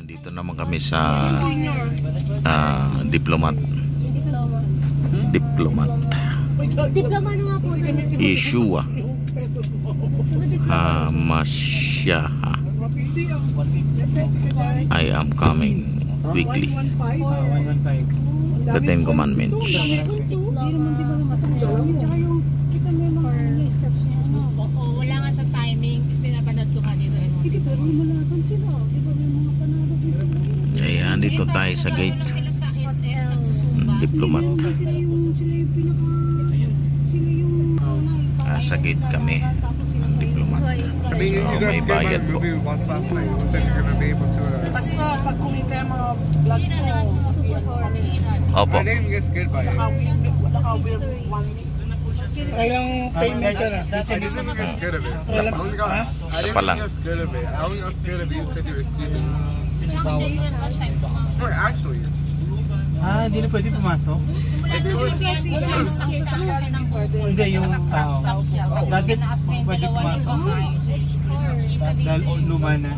Nandito naman kami sa diplomat. Diplomat. Diploma na nga po. Yeshua Mashiach. I am coming quickly. The Ten Commandments. Wala nga sa timing. Pinapanood ko kanina. Ayan, dito tayo sa gate. Diplomat. Sa gate kami ng diplomat. So may bayad po. Kasi pag kumita yung mga vlogs mo, Opo. try lang payment ka na. Isa pa lang. Hindi na pwede pumasok? Hindi, yung tao. Dati pwede pumasok. Dahil luma na.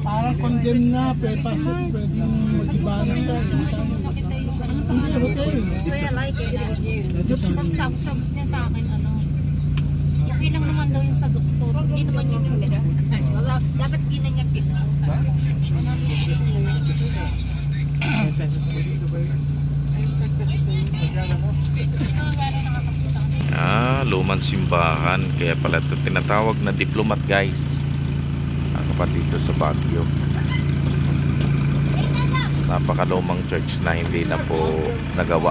Parang condemn na, pasok, pwede mag-iba na siya. Hindi, hotel. So I like it. Sagot niya sa akin, okay lang naman daw yung sa doktor. Hindi naman yung dapat di na niya pinag. Lumang simbahan. Kaya pala ito tinatawag na diplomat, guys. Ako pa dito sa Baguio. Napakalumang church na hindi na po nagawa.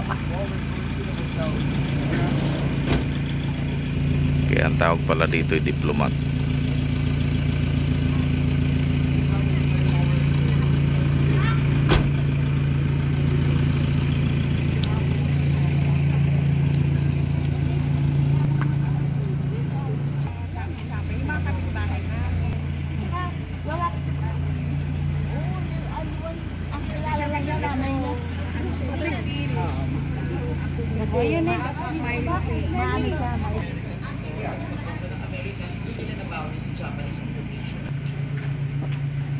Kaya ang tawag pala dito ay diplomat.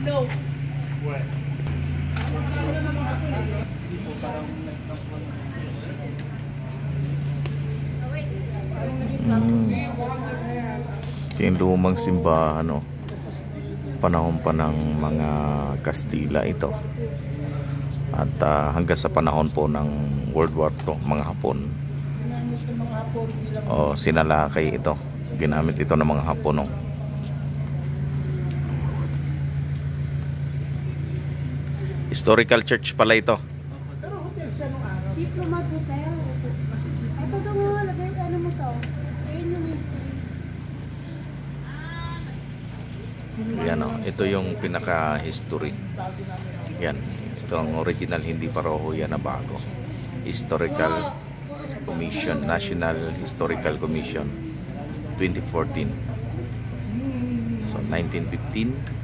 No. Ito yung lumang simbahan, panahon pa ng mga Kastila ito. At hanggang sa panahon po ng World War II, mga Hapon. Sinalakay ito. Ginamit ito ng mga Hapon. Historical church pala ito. Pero hotel siya nung araw. Diplomat hotel. Ito daw nga, lagay mo to. Ayun yung history. Yan, ito yung pinaka-history. Yan. Ito ang original, hindi paroho yan na bago. Historical Commission, National Historical Commission 2014. So 1915.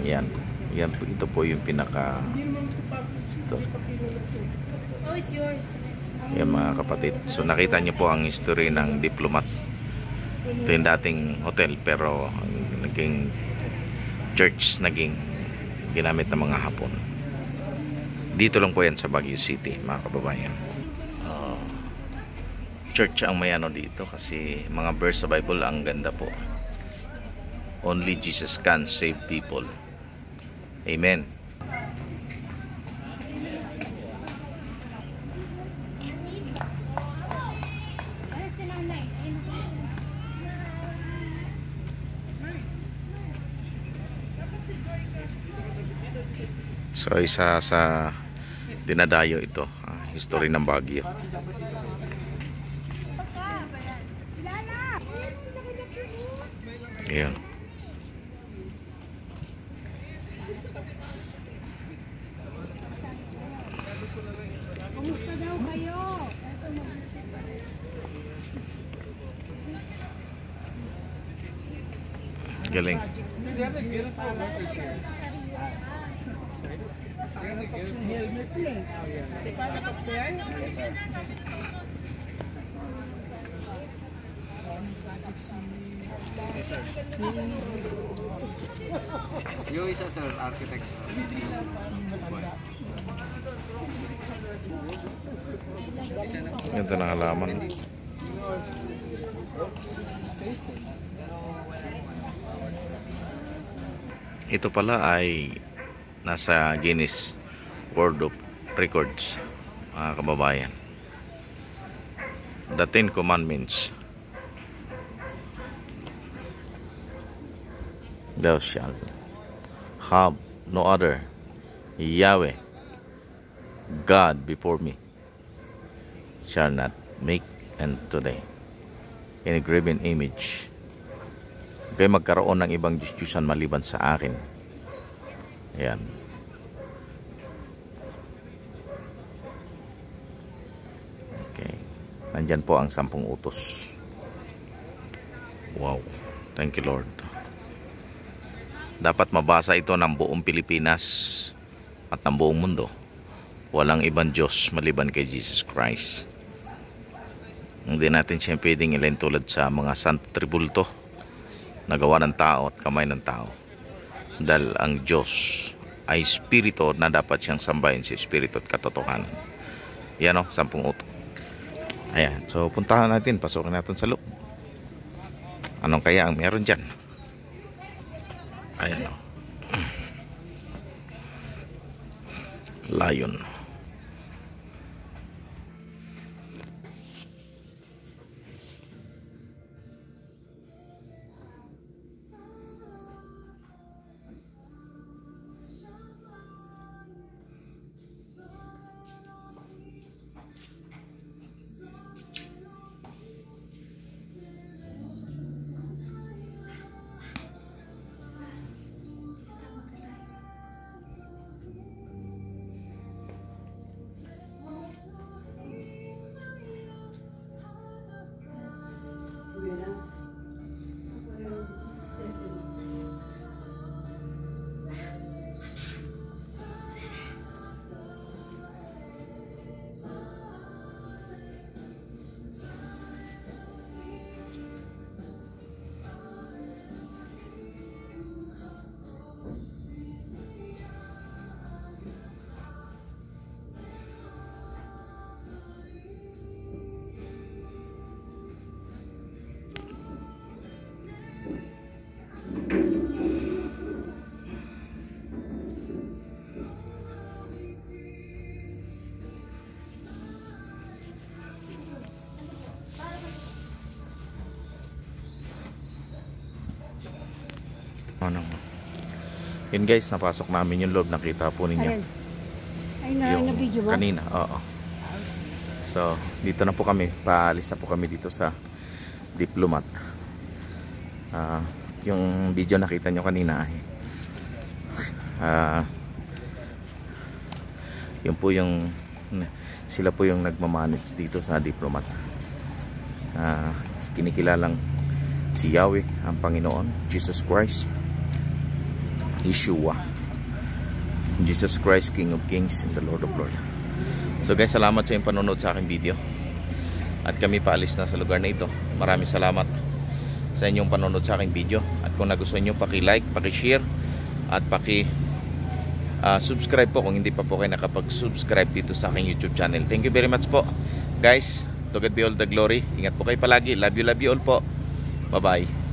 Yan. Ito po yung pinaka story. Oh, it's yours. Yan, mga kapatid. So nakita niyo po ang history ng diplomat. Ito yung dating hotel pero naging church, naging ginamit ng mga Hapon. Dito lang po yan sa Baguio City, mga kababayan. Church ang may dito kasi mga verse sa Bible ang ganda po. Only Jesus can save people. Amen. So isa sa dinadayo ito, history ng Baguio. Ayan. Kumusta daw kayo? Galing. Helmet yan. Yes, sir. Yung isa, sir, architect. Ganda ng halaman. Ito pala ay nasa Guinness World of Records, mga kababayan. The 10 Commandments. Thou shalt have no other Yahweh God before me. Shall not make unto thee any graven image. Kaya magkaroon ng ibang Diyos-Diyosan maliban sa akin. Ayan. Okay. Nandyan po ang 10 utos. Wow. Thank you, Lord. Dapat mabasa ito ng buong Pilipinas at ng buong mundo. Walang ibang Diyos maliban kay Jesus Christ. Hindi natin siya pwedeng ilain tulad sa mga santo tribulto na gawa ng tao at kamay ng tao. Dahil ang Diyos ay Espiritu na dapat siyang sambahin si Espiritu at katotohanan. Yan o, 10 utos. Ayan, so puntahan natin, pasukin natin sa loob. Anong kaya ang meron dyan? Ayan o. Lion. Ano? Yun guys, napasok namin yung loob. Nakita po ninyo. Ay, Yung na-video mo? kanina, oo. So, dito na po kami. Paalis na po kami dito sa Diplomat. Yung video nakita nyo kanina yun po yung sila po yung nagmamanage dito sa Diplomat. Kinikilalang si Yahweh, ang Panginoon, Jesus Christ, Yeshua, Jesus Christ, King of Kings and the Lord of Lords. So guys, salamat sa inyong panonood sa aking video. At kami paalis na sa lugar na ito. Maraming salamat sa inyong panonood sa aking video. At kung nagustuhan nyo, paki-like, paki-share at paki-subscribe po kung hindi pa po kayo nakapag-subscribe dito sa aking YouTube channel. Thank you very much po guys. To God be all the glory. Ingat po kayo palagi. Love you all po. Bye bye.